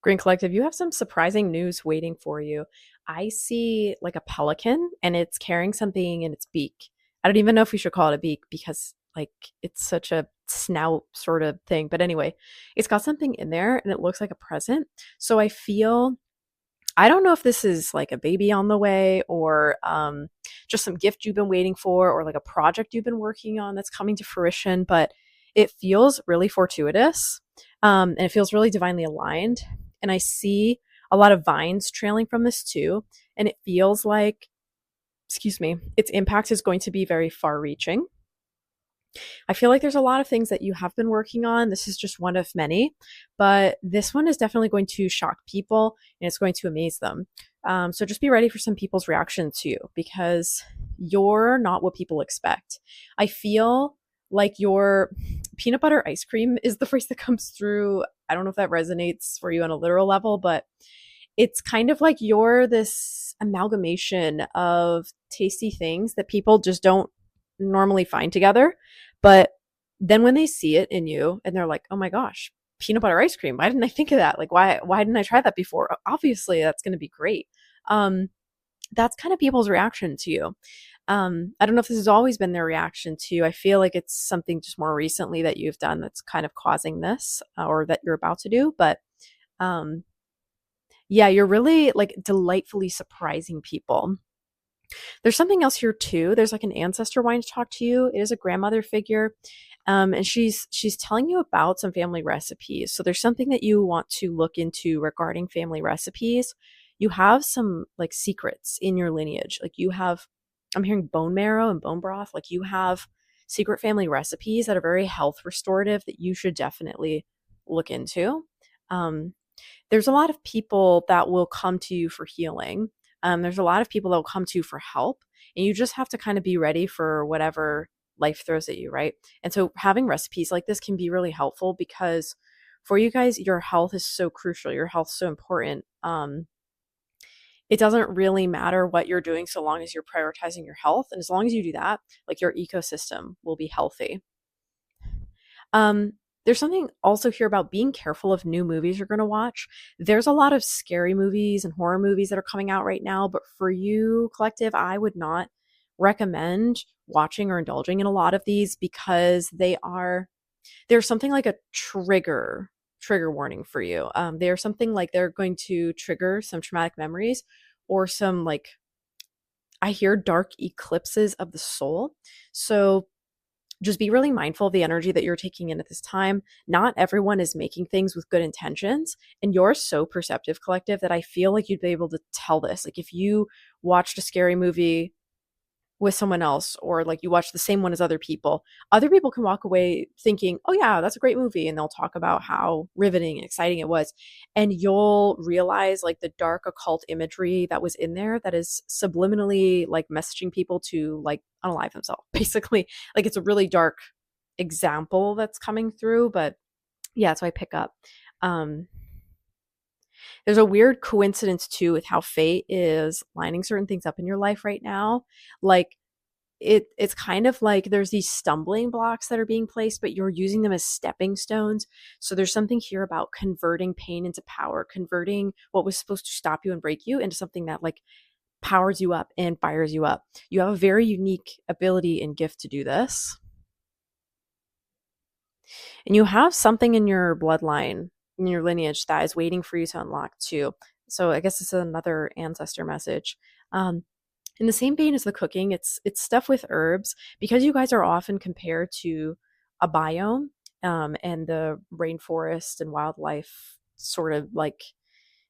Green Collective, you have some surprising news waiting for you. I see like a pelican and it's carrying something in its beak. I don't even know if we should call it a beak because like it's such a snout sort of thing. But anyway, it's got something in there and it looks like a present. So I don't know if this is like a baby on the way or just some gift you've been waiting for or like a project you've been working on that's coming to fruition, but it feels really fortuitous and it feels really divinely aligned. And I see a lot of vines trailing from this too. And it feels like, excuse me, its impact is going to be very far reaching. I feel like there's a lot of things that you have been working on. This is just one of many, but this one is definitely going to shock people and it's going to amaze them. So just be ready for some people's reaction to you because you're not what people expect. I feel like your peanut butter ice cream is the phrase that comes through. I don't know if that resonates for you on a literal level, but it's kind of like you're this amalgamation of tasty things that people just don't normally find together. But then when they see it in you and they're like, oh my gosh, peanut butter ice cream. Why didn't I think of that? Like, why didn't I try that before? Obviously, that's going to be great. Um, that's kind of people's reaction to you. I don't know if this has always been their reaction to you. I feel like it's something just more recently that you've done that's kind of causing this or that you're about to do. But um, yeah, you're really like delightfully surprising people. There's something else here too. There's like an ancestor wanting to talk to you. It is a grandmother figure. And she's telling you about some family recipes. So there's something that you want to look into regarding family recipes. You have some like secrets in your lineage. Like you have, I'm hearing bone marrow and bone broth. Like you have secret family recipes that are very health restorative that you should definitely look into. Um, there's a lot of people that will come to you for healing. There's a lot of people that will come to you for help, and you just have to kind of be ready for whatever life throws at you, right? And so having recipes like this can be really helpful because for you guys, your health is so crucial. Your health's so important. It doesn't really matter what you're doing so long as you're prioritizing your health. And as long as you do that, like your ecosystem will be healthy. Um, there's something also here about being careful of new movies you're going to watch. There's a lot of scary movies and horror movies that are coming out right now, but for you, collective, I would not recommend watching or indulging in a lot of these because there's something like a trigger warning for you. They're something like they're going to trigger some traumatic memories or some like I hear dark eclipses of the soul. So just be really mindful of the energy that you're taking in at this time. Not everyone is making things with good intentions. And you're so perceptive, collective, that I feel like you'd be able to tell this. Like if you watched a scary movie with someone else or like you watch the same one as other people can walk away thinking, oh yeah, that's a great movie, and they'll talk about how riveting and exciting it was, and you'll realize like the dark occult imagery that was in there that is subliminally like messaging people to like unalive themselves basically. Like it's a really dark example that's coming through, but yeah, that's what I pick up. um there's a weird coincidence too with how fate is lining certain things up in your life right now. Like it's kind of like there's these stumbling blocks that are being placed, but you're using them as stepping stones. So there's something here about converting pain into power, converting what was supposed to stop you and break you into something that like powers you up and fires you up. You have a very unique ability and gift to do this. And you have something in your bloodline, in your lineage that is waiting for you to unlock too. So I guess this is another ancestor message. In the same vein as the cooking, it's stuff with herbs because you guys are often compared to a biome and the rainforest and wildlife sort of like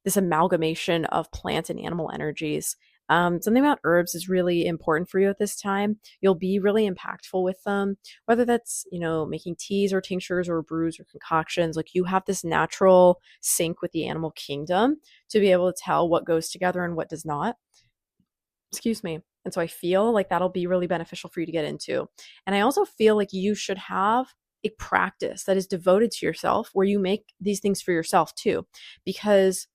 this amalgamation of plant and animal energies. Something about herbs is really important for you at this time. You'll be really impactful with them, whether that's, making teas or tinctures or brews or concoctions. Like you have this natural sync with the animal kingdom to be able to tell what goes together and what does not. Excuse me. And so I feel like that'll be really beneficial for you to get into. And I also feel like you should have a practice that is devoted to yourself where you make these things for yourself too, because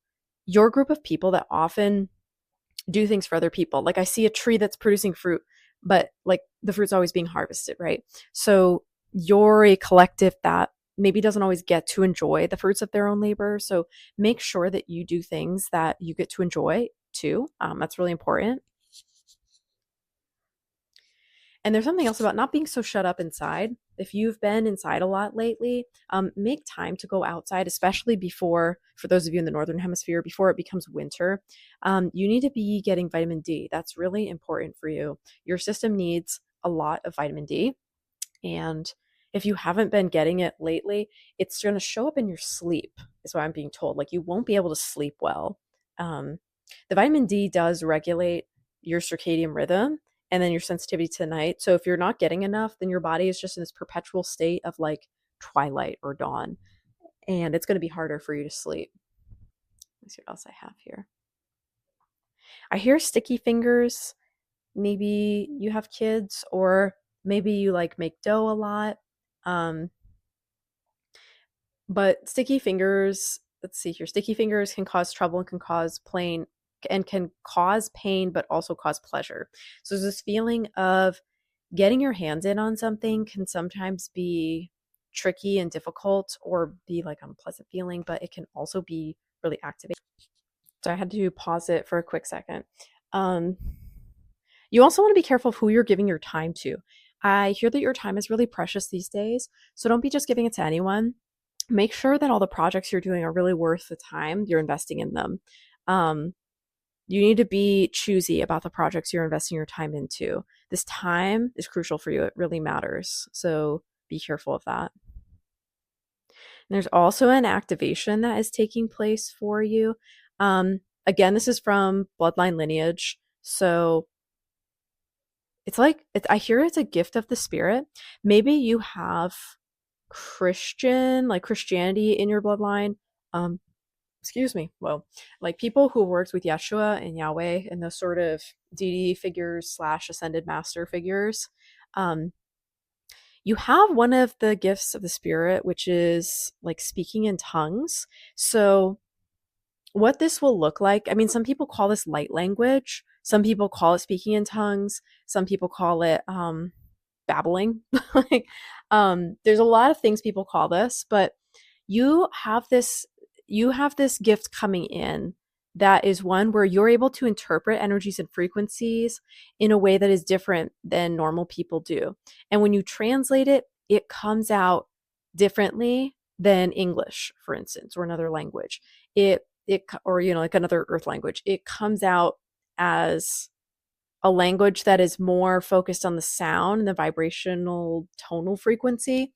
your group of people that often do things for other people. Like I see a tree that's producing fruit, but like the fruit's always being harvested, right? So you're a collective that maybe doesn't always get to enjoy the fruits of their own labor. So make sure that you do things that you get to enjoy too. That's really important. And there's something else about not being so shut up inside. If you've been inside a lot lately, make time to go outside, especially before, for those of you in the Northern Hemisphere, before it becomes winter. You need to be getting vitamin D. That's really important for you. Your system needs a lot of vitamin D. And if you haven't been getting it lately, it's going to show up in your sleep, is what I'm being told. Like you won't be able to sleep well. Um, the vitamin D does regulate your circadian rhythm and then your sensitivity to the night. So if you're not getting enough, then your body is just in this perpetual state of like twilight or dawn. And it's going to be harder for you to sleep. Let's see what else I have here. I hear sticky fingers. Maybe you have kids, or maybe you like make dough a lot. Um, but sticky fingers, let's see here. Sticky fingers can cause trouble and can cause pain and can cause pain, but also cause pleasure. So there's this feeling of getting your hands in on something can sometimes be tricky and difficult or be like an unpleasant feeling, but it can also be really activating. So I had to pause it for a quick second. You also want to be careful of who you're giving your time to. I hear that your time is really precious these days, so don't be just giving it to anyone. Make sure that all the projects you're doing are really worth the time you're investing in them. You need to be choosy about the projects you're investing your time into. This time is crucial for you. It really matters. So be careful of that. And there's also an activation that is taking place for you. Again, this is from bloodline lineage. So it's like, I hear it's a gift of the spirit. Maybe you have Christianity in your bloodline. Excuse me. Well, like people who worked with Yeshua and Yahweh and those sort of deity figures / ascended master figures. You have one of the gifts of the spirit, which is like speaking in tongues. So what this will look like, I mean, some people call this light language. Some people call it speaking in tongues. Some people call it babbling. Like, there's a lot of things people call this, but you have this gift coming in that is one where you're able to interpret energies and frequencies in a way that is different than normal people do. And when you translate it, it comes out differently than English, for instance, or another language. Or like another earth language. It comes out as a language that is more focused on the sound and the vibrational tonal frequency.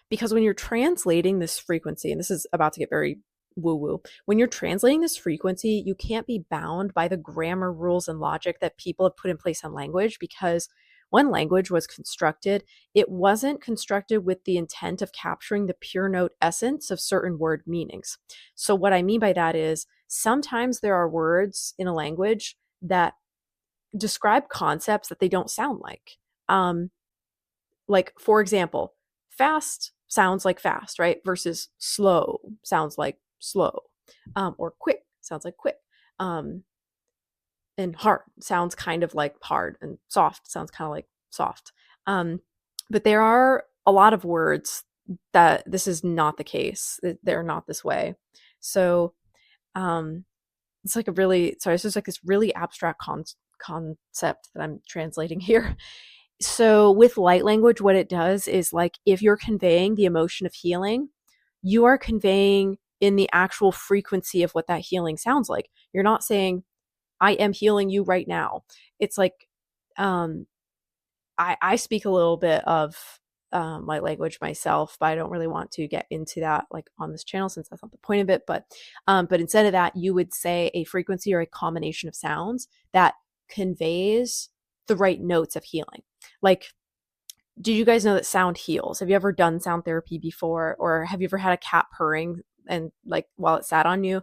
Because when you're translating this frequency, and this is about to get very woo-woo, when you're translating this frequency, you can't be bound by the grammar rules and logic that people have put in place on language, because when language was constructed, it wasn't constructed with the intent of capturing the pure note essence of certain word meanings. So what I mean by that is sometimes there are words in a language that describe concepts that they don't sound like. Like, for example, fast sounds like fast, right? Versus slow sounds like slow. Or quick sounds like quick. And hard sounds kind of like hard, and soft sounds kind of like soft. But there are a lot of words that this is not the case. They're not this way. So it's like it's just like this really abstract concept that I'm translating here. So with light language, what it does is, like, if you're conveying the emotion of healing, you are conveying in the actual frequency of what that healing sounds like. You're not saying, I am healing you right now. It's like, I speak a little bit of light language myself, but I don't really want to get into that like on this channel, since that's not the point of it. But instead of that, you would say a frequency or a combination of sounds that conveys the right notes of healing. Like, did you guys know that sound heals? Have you ever done sound therapy before? Or have you ever had a cat purring and like while it sat on you?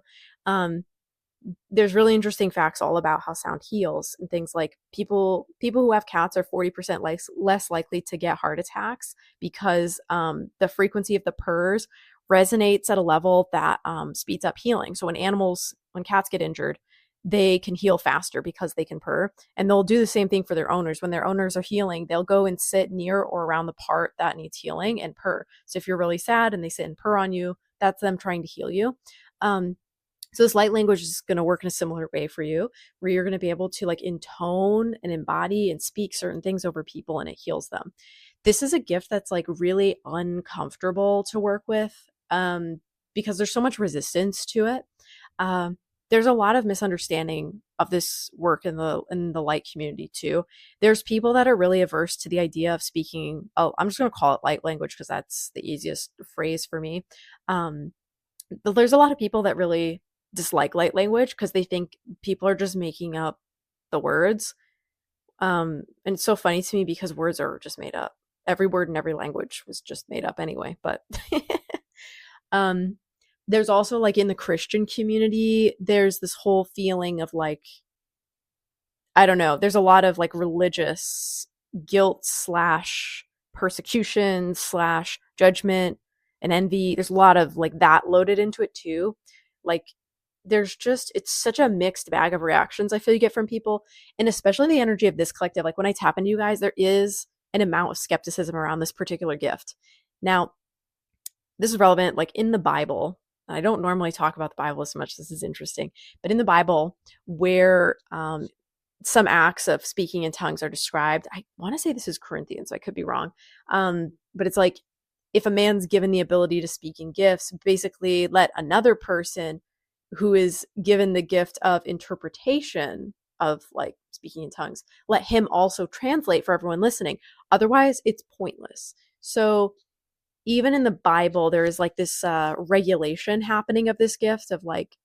There's really interesting facts all about how sound heals, and things like people who have cats are 40% less likely to get heart attacks, because the frequency of the purrs resonates at a level that speeds up healing. So when cats get injured, they can heal faster because they can purr. And they'll do the same thing for their owners. When their owners are healing, they'll go and sit near or around the part that needs healing and purr. So if you're really sad and they sit and purr on you, that's them trying to heal you. So this light language is going to work in a similar way for you, where you're going to be able to like intone and embody and speak certain things over people, and it heals them. This is a gift that's like really uncomfortable to work with, because there's so much resistance to it. Um, there's a lot of misunderstanding of this work in the light community too. There's people that are really averse to the idea of speaking. Oh, I'm just going to call it light language because that's the easiest phrase for me. But there's a lot of people that really dislike light language because they think people are just making up the words. And it's so funny to me because words are just made up. Every word in every language was just made up anyway. But um, there's also like in the Christian community, there's this whole feeling of like, I don't know, there's a lot of like religious guilt slash persecution slash judgment and envy. There's a lot of like that loaded into it too. Like there's just, it's such a mixed bag of reactions I feel you get from people, and especially the energy of this collective. Like when I tap into you guys, there is an amount of skepticism around this particular gift. Now, this is relevant like in the Bible. I don't normally talk about the Bible as much. This is interesting, but in the Bible, where some acts of speaking in tongues are described. I want to say this is Corinthians, so I could be wrong. But it's like if a man's given the ability to speak in gifts, basically let another person who is given the gift of interpretation of like speaking in tongues, let him also translate for everyone listening. Otherwise, it's pointless. So even in the Bible, there is like this regulation happening of this gift of like,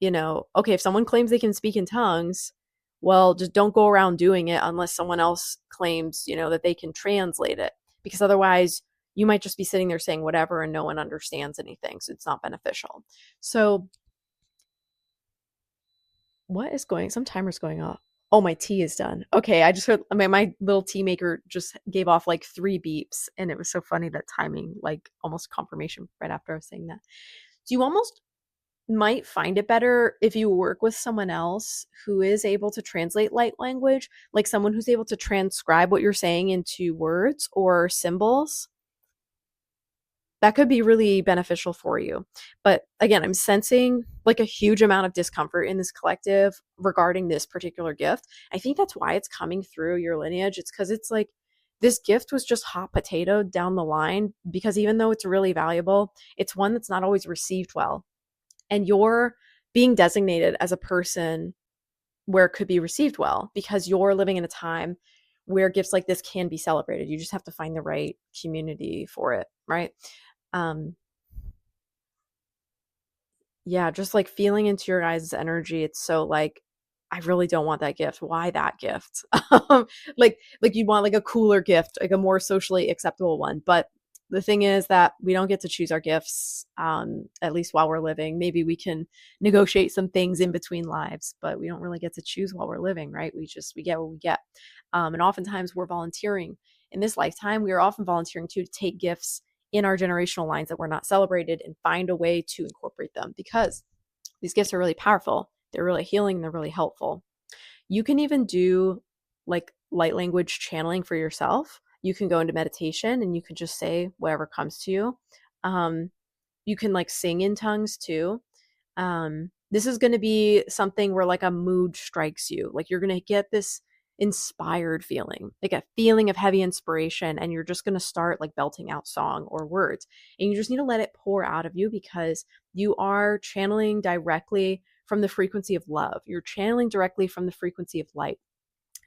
okay, if someone claims they can speak in tongues, well, just don't go around doing it unless someone else claims, that they can translate it. Because otherwise, you might just be sitting there saying whatever and no one understands anything. So it's not beneficial. So what is going? Some timer's going off. Oh, my tea is done. Okay, I just heard. I mean, my little tea maker just gave off like 3 beeps, and it was so funny that timing, like almost confirmation right after I was saying that. So you almost might find it better if you work with someone else who is able to translate light language, like someone who's able to transcribe what you're saying into words or symbols. That could be really beneficial for you. But again, I'm sensing like a huge amount of discomfort in this collective regarding this particular gift. I think that's why it's coming through your lineage. It's because it's like this gift was just hot potato down the line, because even though it's really valuable, it's one that's not always received well. And you're being designated as a person where it could be received well because you're living in a time where gifts like this can be celebrated. You just have to find the right community for it, right? Um, yeah, just like feeling into your guys' energy. It's so like, I really don't want that gift. Why that gift? Like you'd want like a cooler gift, like a more socially acceptable one. But the thing is that we don't get to choose our gifts, at least while we're living. Maybe we can negotiate some things in between lives, but we don't really get to choose while we're living, right? We get what we get. And oftentimes we're volunteering. In this lifetime, we are often volunteering to take gifts in our generational lines that were not celebrated and find a way to incorporate them, because these gifts are really powerful. They're really healing. They're really helpful. You can even do like light language channeling for yourself. You can go into meditation and you can just say whatever comes to you. You can like sing in tongues too. This is going to be something where like a mood strikes you. Like you're going to get this inspired feeling, like a feeling of heavy inspiration, and you're just going to start like belting out song or words, and you just need to let it pour out of you, because you are channeling directly from the frequency of love. You're channeling directly from the frequency of light.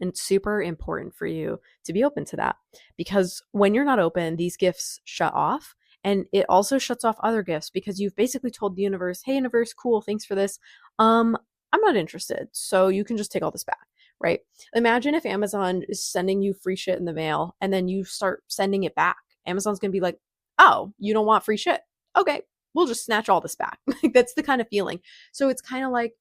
And it's super important for you to be open to that, because when you're not open, these gifts shut off, and it also shuts off other gifts, because you've basically told the universe, hey universe, cool, thanks for this, I'm not interested, so you can just take all this back, right? Imagine if Amazon is sending you free shit in the mail and then you start sending it back. Amazon's gonna be like, oh, you don't want free shit, okay, we'll just snatch all this back. That's the kind of feeling. So it's kind of like,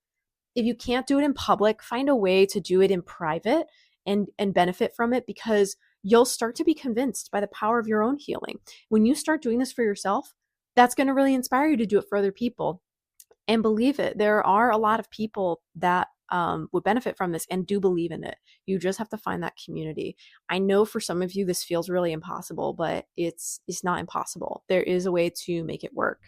if you can't do it in public, find a way to do it in private and benefit from it, because you'll start to be convinced by the power of your own healing. When you start doing this for yourself, that's going to really inspire you to do it for other people. and believe it. There are a lot of people that would benefit from this and do believe in it. You just have to find that community. I know for some of you this feels really impossible, but it's not impossible. There is a way to make it work.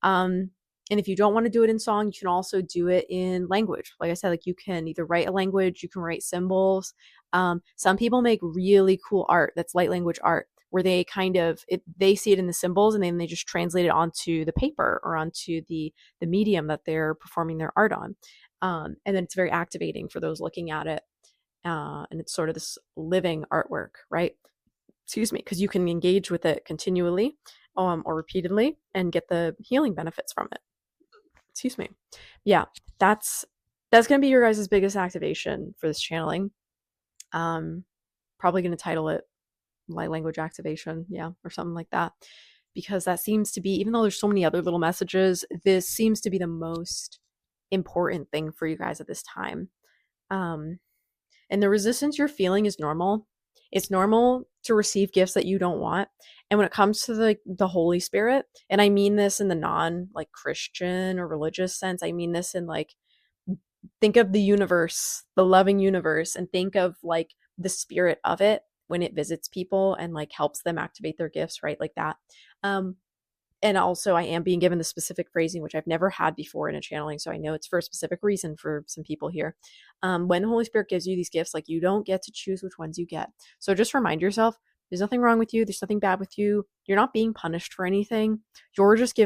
And if you don't want to do it in song, you can also do it in language. Like I said, like you can either write a language, you can write symbols. Some people make really cool art that's light language art where they kind of they see it in the symbols and then they just translate it onto the paper or onto the medium that they're performing their art on. And then it's very activating for those looking at it. And it's sort of this living artwork, right? Excuse me, because you can engage with it continually or repeatedly and get the healing benefits from it. Excuse me. Yeah, that's going to be your guys' biggest activation for this channeling. Probably going to title it light language activation, yeah, or something like that, because that seems to be, even though there's so many other little messages, this seems to be the most important thing for you guys at this time. And the resistance you're feeling is normal. It's normal to receive gifts that you don't want. And when it comes to the Holy Spirit, and I mean this in the non like Christian or religious sense, I mean this in like, think of the universe, the loving universe, and think of like the spirit of it when it visits people and like helps them activate their gifts, right? Like that. And also I am being given the specific phrasing, which I've never had before in a channeling. So I know it's for a specific reason for some people here. When the Holy Spirit gives you these gifts, like you don't get to choose which ones you get. So just remind yourself, there's nothing wrong with you. There's nothing bad with you. You're not being punished for anything. You're just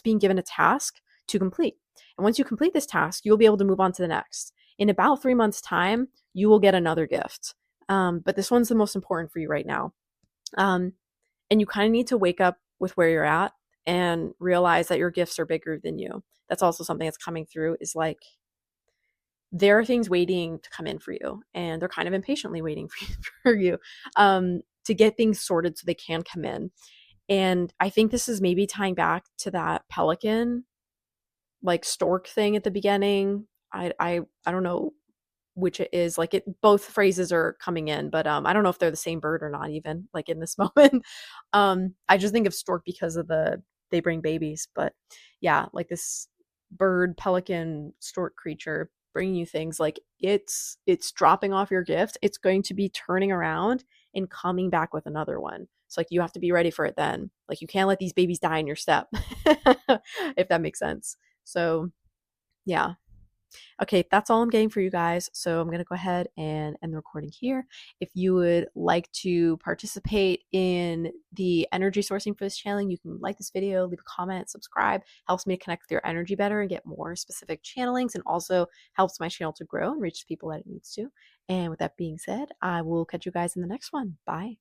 being given a task to complete. And once you complete this task, you'll be able to move on to the next. In about 3 months' time, you will get another gift. But this one's the most important for you right now. And you kind of need to wake up with where you're at and realize that your gifts are bigger than you. That's also something that's coming through, is like there are things waiting to come in for you, and they're kind of impatiently waiting for you to get things sorted so they can come in. And I think this is maybe tying back to that pelican like stork thing at the beginning. I don't know which it is. Like it, both phrases are coming in, but I don't know if they're the same bird or not, even like in this moment. I just think of stork because of they bring babies, but yeah, like this bird, pelican, stork creature bringing you things, like it's dropping off your gift. It's going to be turning around and coming back with another one. So like you have to be ready for it then. Like you can't let these babies die in your step, if that makes sense. So yeah. Okay, that's all I'm getting for you guys. So I'm going to go ahead and end the recording here. If you would like to participate in the energy sourcing for this channeling, you can like this video, leave a comment, subscribe. Helps me to connect with your energy better and get more specific channelings, and also helps my channel to grow and reach people that it needs to. And with that being said, I will catch you guys in the next one. Bye.